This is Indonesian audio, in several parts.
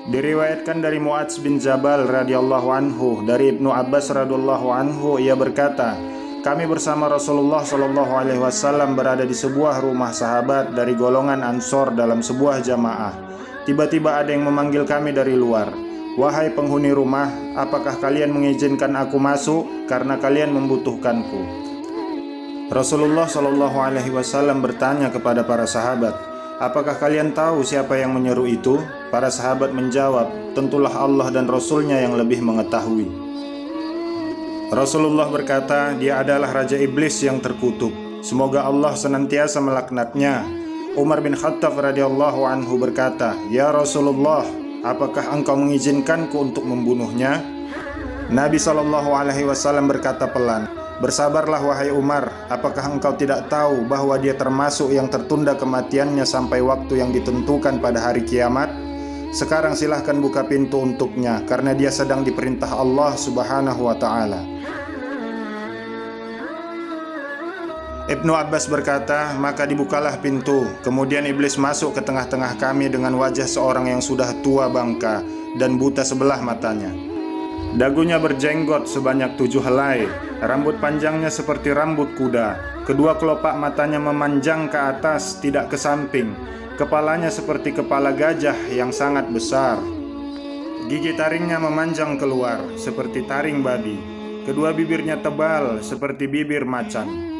Diriwayatkan dari Muadz bin Jabal radhiyallahu anhu dari Ibnu Abbas radhiyallahu anhu, ia berkata, kami bersama Rasulullah shallallahu alaihi wasallam berada di sebuah rumah sahabat dari golongan Ansor dalam sebuah jamaah. Tiba-tiba ada yang memanggil kami dari luar. Wahai penghuni rumah, apakah kalian mengizinkan aku masuk karena kalian membutuhkanku? Rasulullah shallallahu alaihi wasallam bertanya kepada para sahabat, apakah kalian tahu siapa yang menyeru itu? Para sahabat menjawab, tentulah Allah dan Rasulnya yang lebih mengetahui. Rasulullah berkata, dia adalah Raja Iblis yang terkutuk. Semoga Allah senantiasa melaknatnya. Umar bin Khattab radhiyallahu anhu berkata, ya Rasulullah, apakah engkau mengizinkanku untuk membunuhnya? Nabi SAW berkata pelan, bersabarlah wahai Umar, apakah engkau tidak tahu bahwa dia termasuk yang tertunda kematiannya sampai waktu yang ditentukan pada hari kiamat? Sekarang silahkan buka pintu untuknya, karena dia sedang diperintah Allah subhanahu wa ta'ala. Ibnu Abbas berkata, maka dibukalah pintu. Kemudian iblis masuk ke tengah-tengah kami dengan wajah seorang yang sudah tua bangka dan buta sebelah matanya. Dagunya berjenggot sebanyak 7 helai, rambut panjangnya seperti rambut kuda, kedua kelopak matanya memanjang ke atas, tidak ke samping, kepalanya seperti kepala gajah yang sangat besar, gigi taringnya memanjang keluar seperti taring babi, kedua bibirnya tebal seperti bibir macan.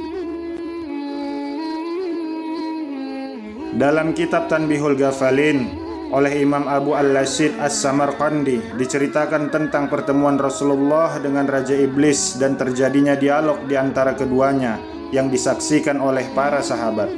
Dalam kitab Tanbihul Ghafalin oleh Imam Abu Al-Lasyid As-Samarqandi diceritakan tentang pertemuan Rasulullah dengan Raja Iblis dan terjadinya dialog di antara keduanya yang disaksikan oleh para sahabat.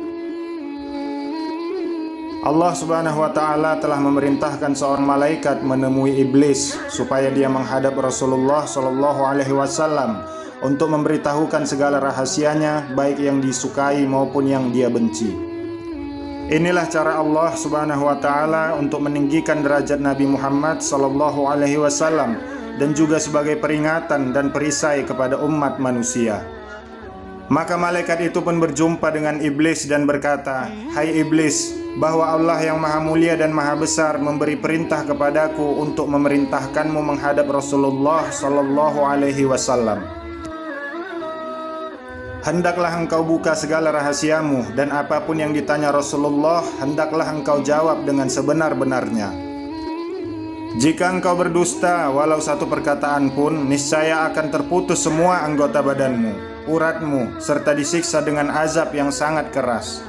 Allah subhanahu wa ta'ala telah memerintahkan seorang malaikat menemui iblis supaya dia menghadap Rasulullah sallallahu alaihi wasallam untuk memberitahukan segala rahasianya, baik yang disukai maupun yang dia benci. Inilah cara Allah subhanahu wa ta'ala untuk meninggikan derajat Nabi Muhammad sallallahu alaihi wasallam dan juga sebagai peringatan dan perisai kepada umat manusia. Maka malaikat itu pun berjumpa dengan iblis dan berkata, hai iblis, bahwa Allah yang maha mulia dan maha besar memberi perintah kepadaku untuk memerintahkanmu menghadap Rasulullah sallallahu alaihi wasallam. Hendaklah engkau buka segala rahasiamu, dan apapun yang ditanya Rasulullah, hendaklah engkau jawab dengan sebenar-benarnya. Jika engkau berdusta walau satu perkataan pun, niscaya akan terputus semua anggota badanmu, uratmu, serta disiksa dengan azab yang sangat keras.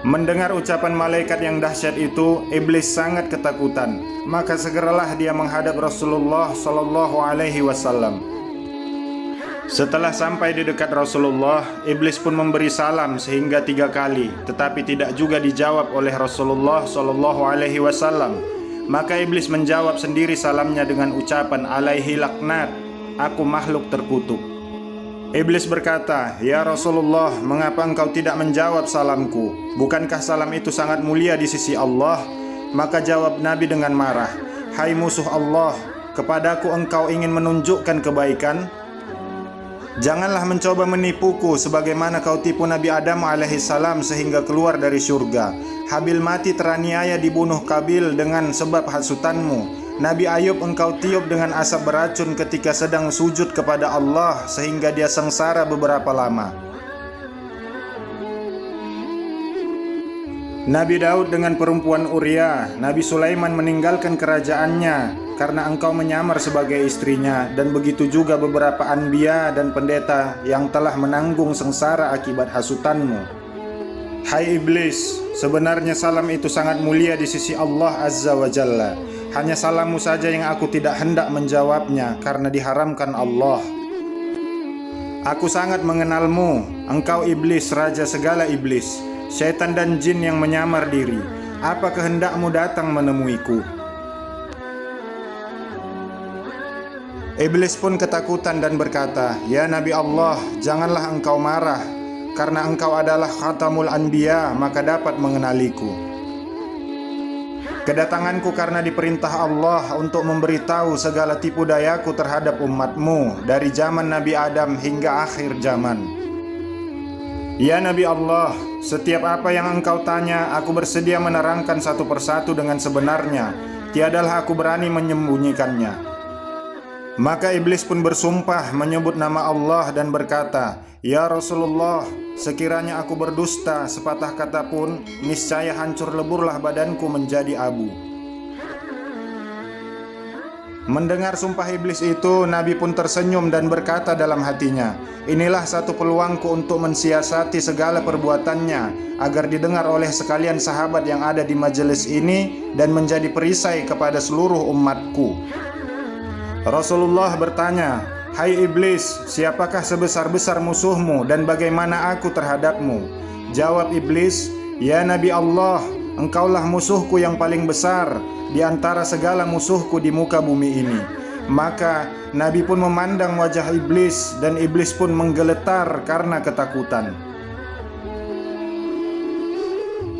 Mendengar ucapan malaikat yang dahsyat itu, iblis sangat ketakutan. Maka segeralah dia menghadap Rasulullah sallallahu alaihi wasallam. Setelah sampai di dekat Rasulullah, iblis pun memberi salam sehingga 3 kali, tetapi tidak juga dijawab oleh Rasulullah sallallahu alaihi wasallam. Maka iblis menjawab sendiri salamnya dengan ucapan alaihi laknat, aku makhluk terkutuk. Iblis berkata, ya Rasulullah, mengapa engkau tidak menjawab salamku? Bukankah salam itu sangat mulia di sisi Allah? Maka jawab Nabi dengan marah, hai musuh Allah, kepadaku engkau ingin menunjukkan kebaikan? Janganlah mencoba menipuku sebagaimana kau tipu Nabi Adam alaihissalam sehingga keluar dari surga. Habil mati teraniaya dibunuh Kabil dengan sebab hasutanmu. Nabi Ayub engkau tiup dengan asap beracun ketika sedang sujud kepada Allah sehingga dia sengsara beberapa lama. Nabi Daud dengan perempuan Uria. Nabi Sulaiman meninggalkan kerajaannya karena engkau menyamar sebagai istrinya, dan begitu juga beberapa anbiya dan pendeta yang telah menanggung sengsara akibat hasutanmu. Hai iblis, sebenarnya salam itu sangat mulia di sisi Allah Azza wa Jalla. Hanya salammu saja yang aku tidak hendak menjawabnya karena diharamkan Allah. Aku sangat mengenalmu, engkau iblis, raja segala iblis, syaitan dan jin yang menyamar diri. Apa kehendakmu datang menemuiku? Iblis pun ketakutan dan berkata, ya Nabi Allah, janganlah engkau marah, karena engkau adalah khatamul anbiya, maka dapat mengenaliku. Kedatanganku karena diperintah Allah untuk memberitahu segala tipu dayaku terhadap umatmu dari zaman Nabi Adam hingga akhir zaman. Ya Nabi Allah, setiap apa yang engkau tanya, aku bersedia menerangkan satu persatu dengan sebenarnya. tiadalah aku berani menyembunyikannya. Maka iblis pun bersumpah menyebut nama Allah dan berkata, "Ya Rasulullah, sekiranya aku berdusta sepatah kata pun, niscaya hancur leburlah badanku menjadi abu." Mendengar sumpah iblis itu, Nabi pun tersenyum dan berkata dalam hatinya, "Inilah satu peluangku untuk mensiasati segala perbuatannya, agar didengar oleh sekalian sahabat yang ada di majelis ini dan menjadi perisai kepada seluruh umatku." Rasulullah bertanya, "Hai iblis, siapakah sebesar-besar musuhmu dan bagaimana aku terhadapmu?" Jawab iblis, "Ya Nabi Allah, engkaulah musuhku yang paling besar di antara segala musuhku di muka bumi ini." Maka Nabi pun memandang wajah iblis dan iblis pun menggeletar karena ketakutan.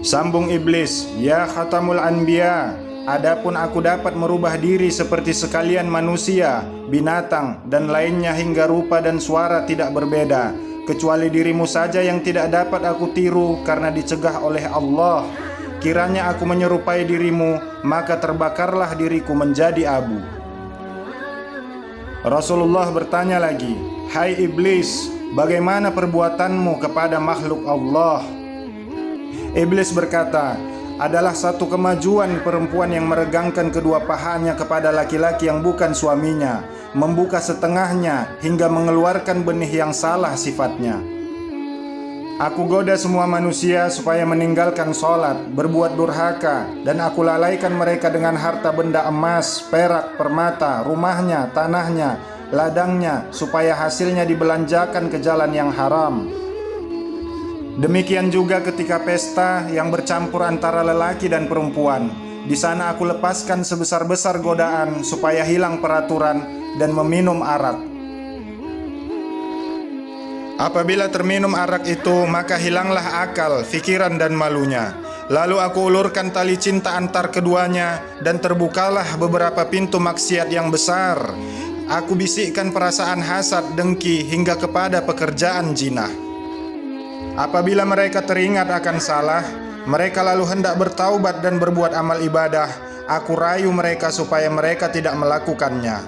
Sambung iblis, "Ya Khatamul Anbiya, adapun aku dapat merubah diri seperti sekalian manusia, binatang, dan lainnya hingga rupa dan suara tidak berbeda, kecuali dirimu saja yang tidak dapat aku tiru karena dicegah oleh Allah. Kiranya aku menyerupai dirimu, maka terbakarlah diriku menjadi abu." Rasulullah bertanya lagi, "Hai iblis, bagaimana perbuatanmu kepada makhluk Allah?" Iblis berkata, "Adalah satu kemajuan perempuan yang meregangkan kedua pahanya kepada laki-laki yang bukan suaminya, membuka setengahnya hingga mengeluarkan benih yang salah sifatnya. Aku goda semua manusia supaya meninggalkan sholat, berbuat durhaka, dan aku lalaikan mereka dengan harta benda emas, perak, permata, rumahnya, tanahnya, ladangnya, supaya hasilnya dibelanjakan ke jalan yang haram. Demikian juga ketika pesta yang bercampur antara lelaki dan perempuan. Di sana aku lepaskan sebesar-besar godaan supaya hilang peraturan dan meminum arak. Apabila terminum arak itu, maka hilanglah akal, fikiran dan malunya. Lalu aku ulurkan tali cinta antar keduanya dan terbukalah beberapa pintu maksiat yang besar. Aku bisikkan perasaan hasad, dengki hingga kepada pekerjaan jinah. Apabila mereka teringat akan salah, mereka lalu hendak bertaubat dan berbuat amal ibadah. Aku rayu mereka supaya mereka tidak melakukannya.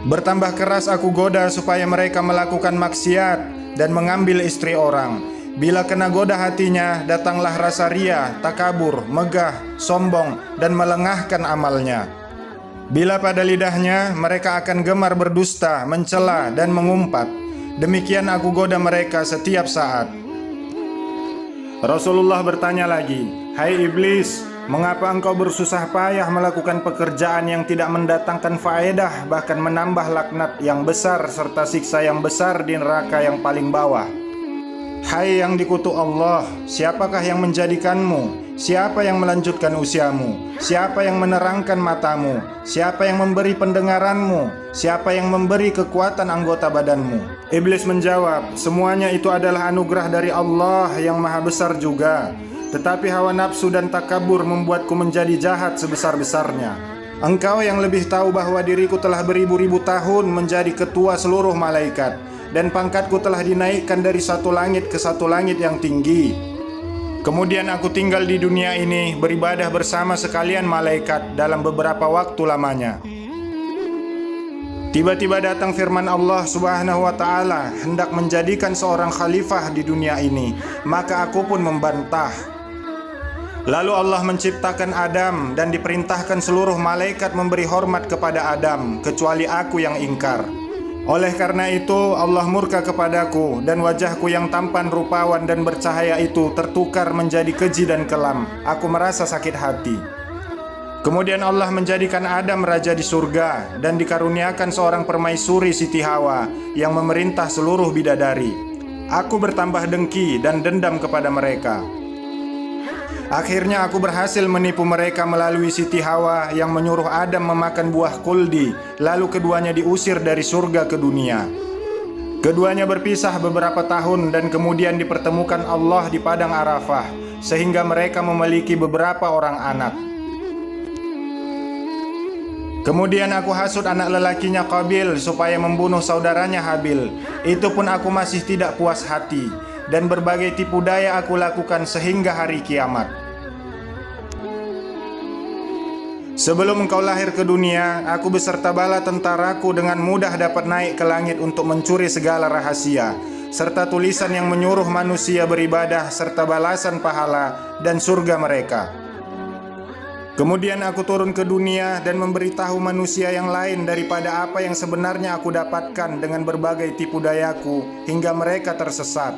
Bertambah keras aku goda supaya mereka melakukan maksiat dan mengambil istri orang. Bila kena goda hatinya, datanglah rasa ria, takabur, megah, sombong, dan melengahkan amalnya. Bila pada lidahnya, mereka akan gemar berdusta, mencela, dan mengumpat. Demikian aku goda mereka setiap saat." Rasulullah bertanya lagi, "Hai iblis, mengapa engkau bersusah payah melakukan pekerjaan yang tidak mendatangkan faedah, bahkan menambah laknat yang besar serta siksa yang besar di neraka yang paling bawah? Hai yang dikutuk Allah, siapakah yang menjadikanmu? Siapa yang melanjutkan usiamu? Siapa yang menerangkan matamu? Siapa yang memberi pendengaranmu? Siapa yang memberi kekuatan anggota badanmu?" Iblis menjawab, "Semuanya itu adalah anugerah dari Allah yang maha besar juga. Tetapi hawa nafsu dan takabur membuatku menjadi jahat sebesar-besarnya. Engkau yang lebih tahu bahwa diriku telah beribu-ribu tahun menjadi ketua seluruh malaikat, dan pangkatku telah dinaikkan dari satu langit ke satu langit yang tinggi. Kemudian aku tinggal di dunia ini beribadah bersama sekalian malaikat dalam beberapa waktu lamanya. Tiba-tiba datang firman Allah Subhanahu wa ta'ala hendak menjadikan seorang khalifah di dunia ini, maka aku pun membantah. Lalu Allah menciptakan Adam dan diperintahkan seluruh malaikat memberi hormat kepada Adam, kecuali aku yang ingkar. Oleh karena itu Allah murka kepadaku, dan wajahku yang tampan, rupawan, dan bercahaya itu tertukar menjadi keji dan kelam. Aku merasa sakit hati. Kemudian Allah menjadikan Adam raja di surga, dan dikaruniakan seorang permaisuri Siti Hawa yang memerintah seluruh bidadari. Aku bertambah dengki dan dendam kepada mereka. Akhirnya aku berhasil menipu mereka melalui Siti Hawa yang menyuruh Adam memakan buah kuldi, lalu keduanya diusir dari surga ke dunia. Keduanya berpisah beberapa tahun dan kemudian dipertemukan Allah di padang Arafah, sehingga mereka memiliki beberapa orang anak. Kemudian aku hasut anak lelakinya Qabil supaya membunuh saudaranya Habil. Itu pun aku masih tidak puas hati, dan berbagai tipu daya aku lakukan sehingga hari kiamat. Sebelum engkau lahir ke dunia, aku beserta bala tentaraku dengan mudah dapat naik ke langit untuk mencuri segala rahasia, serta tulisan yang menyuruh manusia beribadah, serta balasan pahala dan surga mereka. Kemudian aku turun ke dunia dan memberitahu manusia yang lain daripada apa yang sebenarnya aku dapatkan dengan berbagai tipu dayaku, hingga mereka tersesat.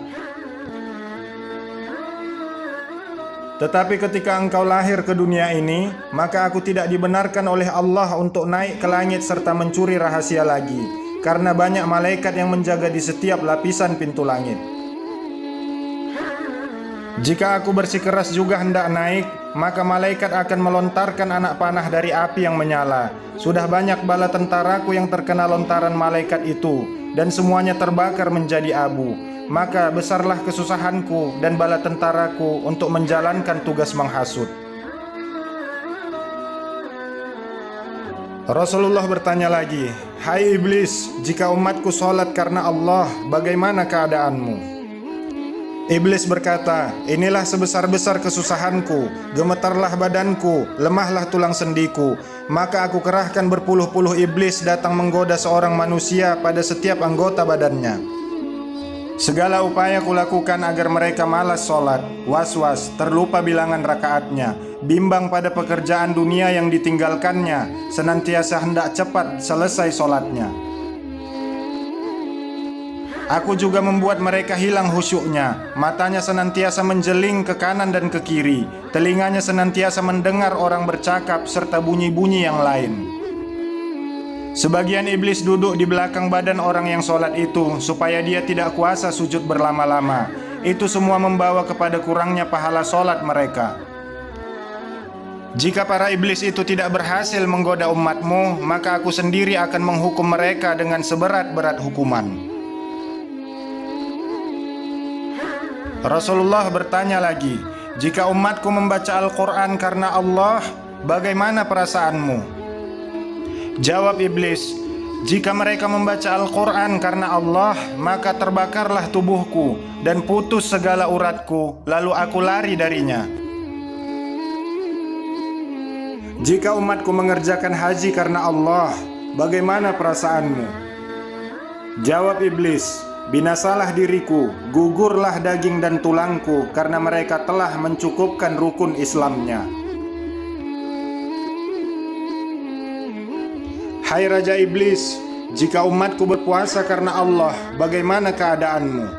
Tetapi ketika engkau lahir ke dunia ini, maka aku tidak dibenarkan oleh Allah untuk naik ke langit serta mencuri rahasia lagi, karena banyak malaikat yang menjaga di setiap lapisan pintu langit. Jika aku bersikeras juga hendak naik, maka malaikat akan melontarkan anak panah dari api yang menyala. Sudah banyak bala tentaraku yang terkena lontaran malaikat itu, dan semuanya terbakar menjadi abu. Maka besarlah kesusahanku dan bala tentaraku untuk menjalankan tugas menghasut. Rasulullah bertanya lagi, "Hai iblis, jika umatku sholat karena Allah, bagaimana keadaanmu?" Iblis berkata, "Inilah sebesar-besar kesusahanku, gemetarlah badanku, lemahlah tulang sendiku. Maka aku kerahkan berpuluh-puluh iblis datang menggoda seorang manusia pada setiap anggota badannya. Segala upaya kulakukan agar mereka malas sholat, was-was, terlupa bilangan rakaatnya, bimbang pada pekerjaan dunia yang ditinggalkannya, senantiasa hendak cepat selesai sholatnya. Aku juga membuat mereka hilang khusyuknya, matanya senantiasa menjeling ke kanan dan ke kiri, telinganya senantiasa mendengar orang bercakap serta bunyi-bunyi yang lain. Sebagian iblis duduk di belakang badan orang yang sholat itu, supaya dia tidak kuasa sujud berlama-lama. Itu semua membawa kepada kurangnya pahala sholat mereka. Jika para iblis itu tidak berhasil menggoda umatmu, maka aku sendiri akan menghukum mereka dengan seberat-berat hukuman." Rasulullah bertanya lagi, "Jika umatku membaca Al-Quran karena Allah, bagaimana perasaanmu?" Jawab iblis, "Jika mereka membaca Al-Quran karena Allah, maka terbakarlah tubuhku dan putus segala uratku, lalu aku lari darinya. Jika umatku mengerjakan haji karena Allah, bagaimana perasaanmu?" Jawab iblis, "Binasalah diriku, gugurlah daging dan tulangku, karena mereka telah mencukupkan rukun Islamnya." Hai Raja Iblis, jika umatku berpuasa karena Allah, bagaimana keadaanmu?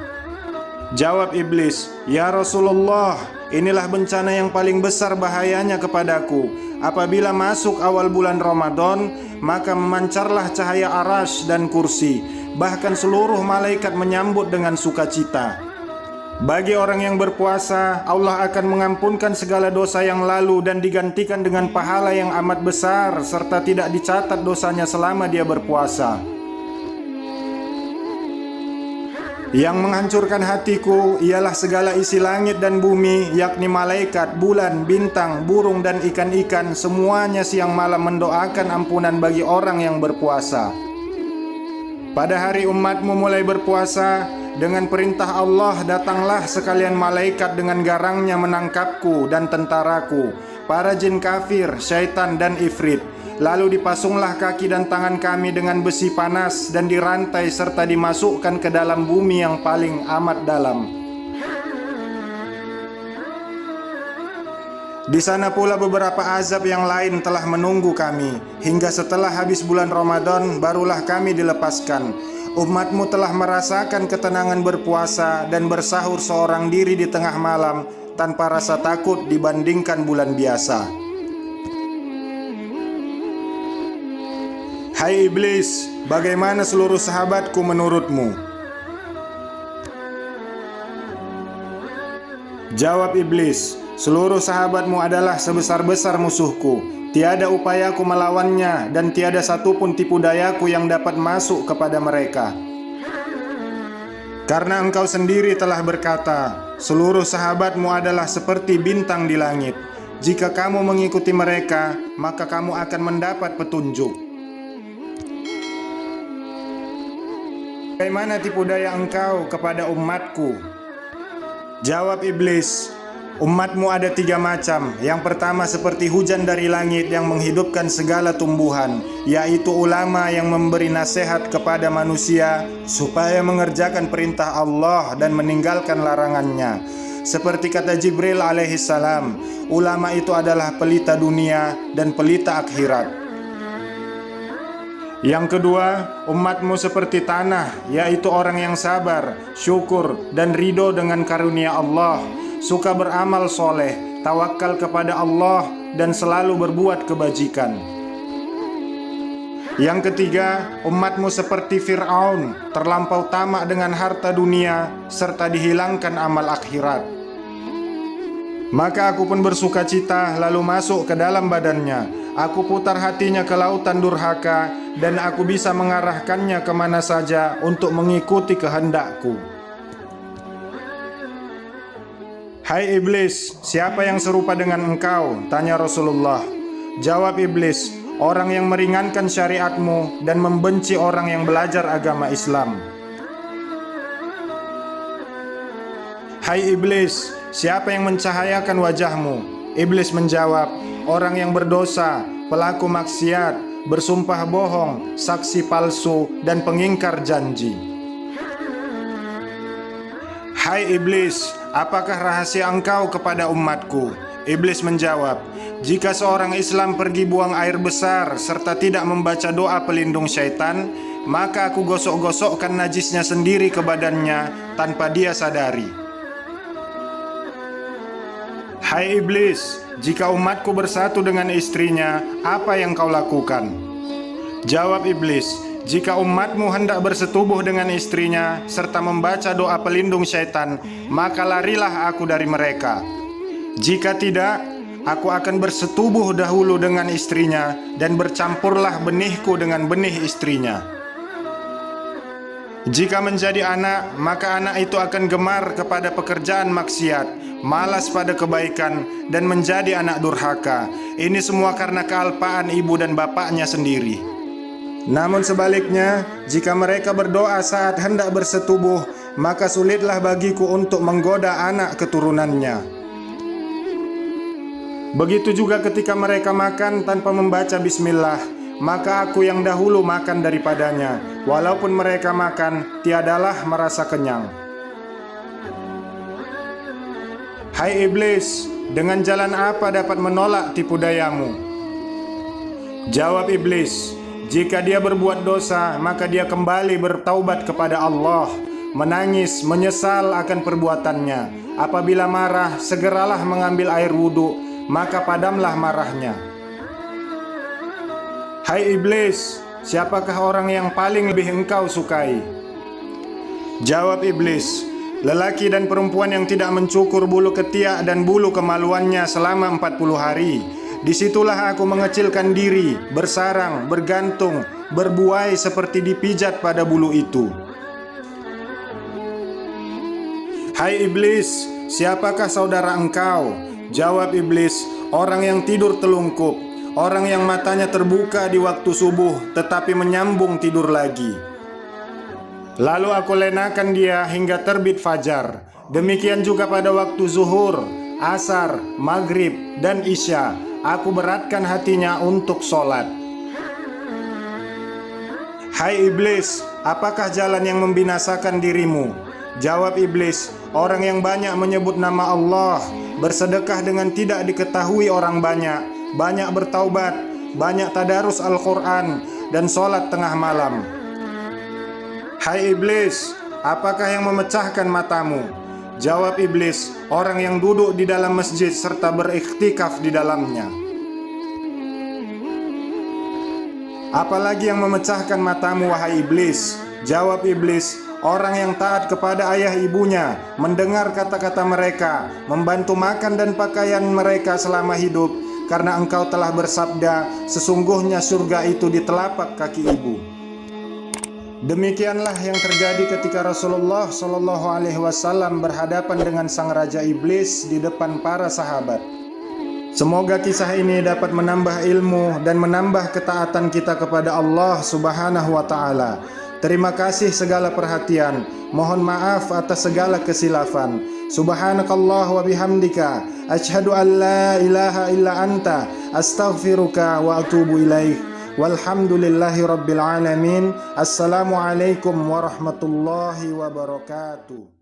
Jawab iblis, "Ya Rasulullah, inilah bencana yang paling besar bahayanya kepadaku. Apabila masuk awal bulan Ramadan, maka memancarlah cahaya arasy dan kursi, bahkan seluruh malaikat menyambut dengan sukacita. Bagi orang yang berpuasa, Allah akan mengampunkan segala dosa yang lalu dan digantikan dengan pahala yang amat besar, serta tidak dicatat dosanya selama dia berpuasa. Yang menghancurkan hatiku ialah segala isi langit dan bumi, yakni malaikat, bulan, bintang, burung dan ikan-ikan, semuanya siang malam mendoakan ampunan bagi orang yang berpuasa. Pada hari umatmu mulai berpuasa, dengan perintah Allah datanglah sekalian malaikat dengan garangnya menangkapku dan tentaraku, para jin kafir, syaitan dan ifrit. Lalu dipasunglah kaki dan tangan kami dengan besi panas dan dirantai serta dimasukkan ke dalam bumi yang paling amat dalam. Di sana pula beberapa azab yang lain telah menunggu kami, hingga setelah habis bulan Ramadan barulah kami dilepaskan. Umatmu telah merasakan ketenangan berpuasa dan bersahur seorang diri di tengah malam tanpa rasa takut dibandingkan bulan biasa. Hai iblis, bagaimana seluruh sahabatku menurutmu? Jawab iblis, "Seluruh sahabatmu adalah sebesar-besar musuhku. Tiada upayaku melawannya dan tiada satupun tipu dayaku yang dapat masuk kepada mereka. Karena engkau sendiri telah berkata, seluruh sahabatmu adalah seperti bintang di langit. Jika kamu mengikuti mereka, maka kamu akan mendapat petunjuk." Bagaimana tipu daya engkau kepada umatku? Jawab iblis, Umatmu ada 3 macam. Yang pertama seperti hujan dari langit yang menghidupkan segala tumbuhan, yaitu ulama yang memberi nasihat kepada manusia supaya mengerjakan perintah Allah dan meninggalkan larangannya. Seperti kata Jibril alaihissalam, ulama itu adalah pelita dunia dan pelita akhirat. Yang kedua, umatmu seperti tanah, yaitu orang yang sabar, syukur, dan ridho dengan karunia Allah, suka beramal soleh, tawakal kepada Allah, dan selalu berbuat kebajikan. Yang ketiga, umatmu seperti Fir'aun, terlampau tamak dengan harta dunia, serta dihilangkan amal akhirat. Maka aku pun bersuka cita lalu masuk ke dalam badannya. Aku putar hatinya ke lautan durhaka, dan aku bisa mengarahkannya kemana saja untuk mengikuti kehendakku. Hai iblis, siapa yang serupa dengan engkau? Tanya Rasulullah. Jawab iblis, orang yang meringankan syariatmu dan membenci orang yang belajar agama Islam. Hai iblis, siapa yang mencahayakan wajahmu? Iblis menjawab, orang yang berdosa, pelaku maksiat, bersumpah bohong, saksi palsu, dan pengingkar janji. Hai iblis, apakah rahasia engkau kepada umatku? Iblis menjawab, jika seorang Islam pergi buang air besar serta tidak membaca doa pelindung syaitan, maka aku gosok-gosokkan najisnya sendiri ke badannya tanpa dia sadari. Hai iblis, jika umatku bersatu dengan istrinya, apa yang kau lakukan? Jawab iblis, jika umatmu hendak bersetubuh dengan istrinya serta membaca doa pelindung syaitan, maka larilah aku dari mereka. Jika tidak, aku akan bersetubuh dahulu dengan istrinya, dan bercampurlah benihku dengan benih istrinya. Jika menjadi anak, maka anak itu akan gemar kepada pekerjaan maksiat, malas pada kebaikan, dan menjadi anak durhaka. Ini semua karena kealpaan ibu dan bapaknya sendiri. Namun sebaliknya, jika mereka berdoa saat hendak bersetubuh, maka sulitlah bagiku untuk menggoda anak keturunannya. Begitu juga ketika mereka makan tanpa membaca bismillah, maka aku yang dahulu makan daripadanya. Walaupun mereka makan, tiadalah merasa kenyang. Hai iblis, dengan jalan apa dapat menolak tipu dayamu? Jawab iblis, jika dia berbuat dosa, maka dia kembali bertaubat kepada Allah, menangis, menyesal akan perbuatannya. Apabila marah, segeralah mengambil air wudhu, maka padamlah marahnya. Hai iblis, siapakah orang yang paling lebih engkau sukai? Jawab iblis, lelaki dan perempuan yang tidak mencukur bulu ketiak dan bulu kemaluannya selama 40 hari. Disitulah aku mengecilkan diri, bersarang, bergantung, berbuai seperti dipijat pada bulu itu. Hai iblis, siapakah saudara engkau? Jawab iblis, orang yang tidur telungkup, orang yang matanya terbuka di waktu subuh tetapi menyambung tidur lagi. Lalu aku lenakan dia hingga terbit fajar. Demikian juga pada waktu zuhur, asar, maghrib, dan isya. Aku beratkan hatinya untuk sholat. Hai iblis, apakah jalan yang membinasakan dirimu? Jawab iblis, orang yang banyak menyebut nama Allah, bersedekah dengan tidak diketahui orang banyak, banyak bertaubat, banyak tadarus Al-Quran, dan sholat tengah malam. Hai iblis, apakah yang memecahkan matamu? Jawab iblis, orang yang duduk di dalam masjid serta beriktikaf di dalamnya. Apalagi yang memecahkan matamu, wahai iblis? Jawab iblis, orang yang taat kepada ayah ibunya, mendengar kata-kata mereka, membantu makan dan pakaian mereka selama hidup, karena engkau telah bersabda, sesungguhnya surga itu di telapak kaki ibu. Demikianlah yang terjadi ketika Rasulullah SAW berhadapan dengan sang raja iblis di depan para sahabat. Semoga kisah ini dapat menambah ilmu dan menambah ketaatan kita kepada Allah Subhanahu wa Ta'ala. Terima kasih segala perhatian. Mohon maaf atas segala kesilapan. Subhanakallah wa bihamdika asyhadu an la ilaha illa anta astaghfiruka wa atubu ilaik. Walhamdulillahi rabbil alamin. Assalamualaikum warahmatullahi wabarakatuh.